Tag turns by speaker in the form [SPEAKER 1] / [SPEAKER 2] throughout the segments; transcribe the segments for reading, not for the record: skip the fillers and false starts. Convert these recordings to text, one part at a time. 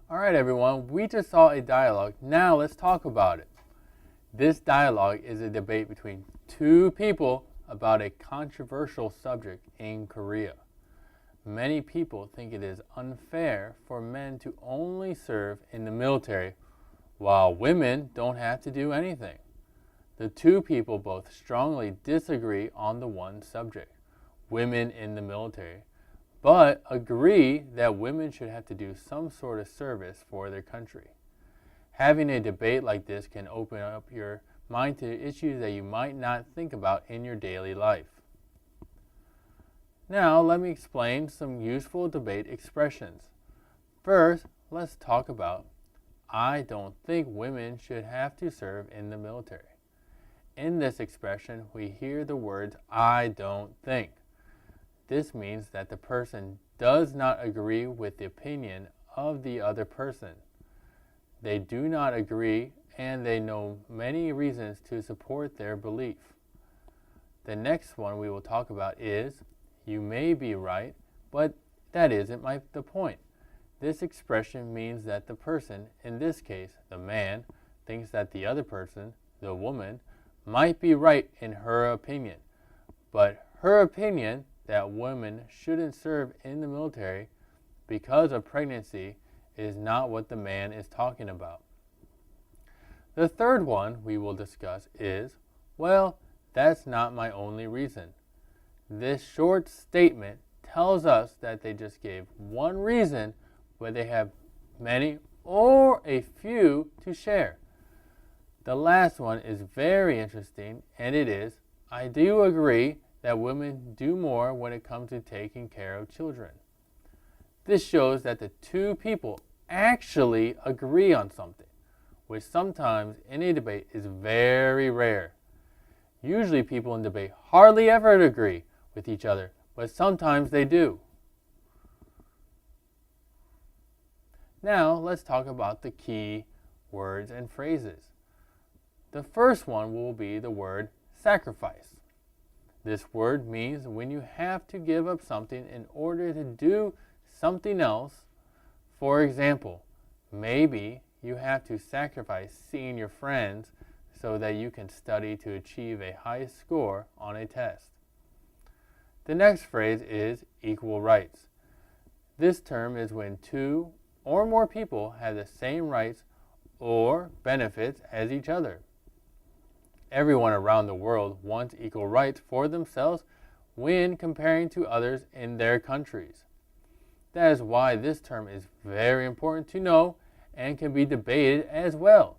[SPEAKER 1] All right, everyone, we just saw a dialogue. Now let's talk about it. This dialogue is a debate between two people about a controversial subject in Korea. Many people think it is unfair for men to only serve in the military while women don't have to do anything. The two people both strongly disagree on the one subject, women in the military, but agree that women should have to do some sort of service for their country. Having a debate like this can open up your mind to issues that you might not think about in your daily life. Now, let me explain some useful debate expressions. First, let's talk about I don't think women should have to serve in the military. In this expression, we hear the words I don't think. This means that the person does not agree with the opinion of the other person. They do not agree and they know many reasons to support their belief. The next one we will talk about is you may be right, but that isn't the point. This expression means that the person, in this case the man, thinks that the other person, the woman, might be right in her opinion, but her opinion that women shouldn't serve in the military because of pregnancy is not what the man is talking about. The third one we will discuss is, well, that's not my only reason. This short statement tells us that they just gave one reason, but they have many or a few to share. The last one is very interesting, and it is, I do agree that women do more when it comes to taking care of children. This shows that the two people actually agree on something, which sometimes in a debate is very rare. Usually people in debate hardly ever agree with each other, but sometimes they do. Now let's talk about the key words and phrases. The first one will be the word sacrifice. This word means when you have to give up something in order to do something else. For example, maybe you have to sacrifice seeing your friends so that you can study to achieve a high score on a test. The next phrase is equal rights. This term is when two or more people have the same rights or benefits as each other. Everyone around the world wants equal rights for themselves when comparing to others in their countries. That is why this term is very important to know and can be debated as well.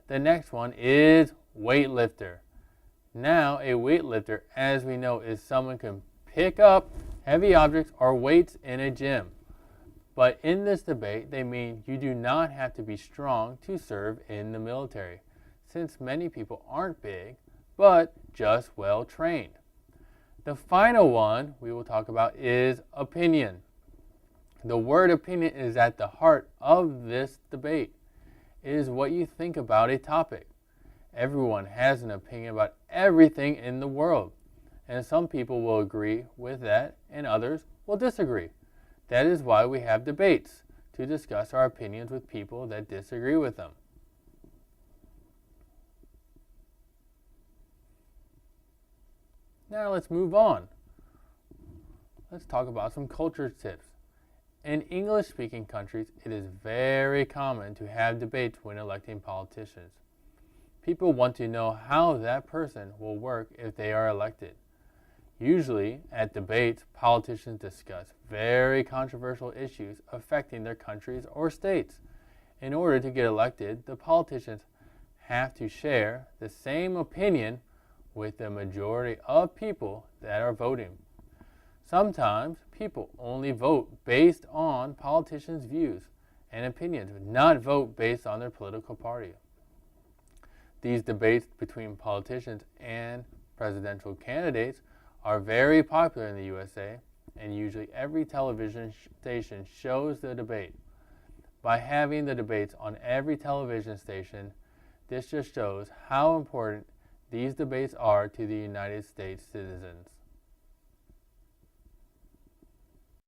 [SPEAKER 1] The next one is weightlifter. Now, a weightlifter, as we know, is someone who can pick up heavy objects or weights in a gym. But in this debate, they mean you do not have to be strong to serve in the military, since many people aren't big, but just well trained. The final one we will talk about is opinion. The word opinion is at the heart of this debate. It is what you think about a topic. Everyone has an opinion about everything in the world, and some people will agree with that and others will disagree. That is why we have debates, to discuss our opinions with people that disagree with them. Now let's move on. Let's talk about some culture tips. In English-speaking countries, it is very common to have debates when electing politicians. People want to know how that person will work if they are elected. Usually, at debates, politicians discuss very controversial issues affecting their countries or states. In order to get elected, the politicians have to share the same opinion with the majority of people that are voting. Sometimes people only vote based on politicians' views and opinions, not vote based on their political party. These debates between politicians and presidential candidates are very popular in the USA, and usually every television station shows the debate. By having the debates on every television station, this just shows how important these debates are to the United States citizens.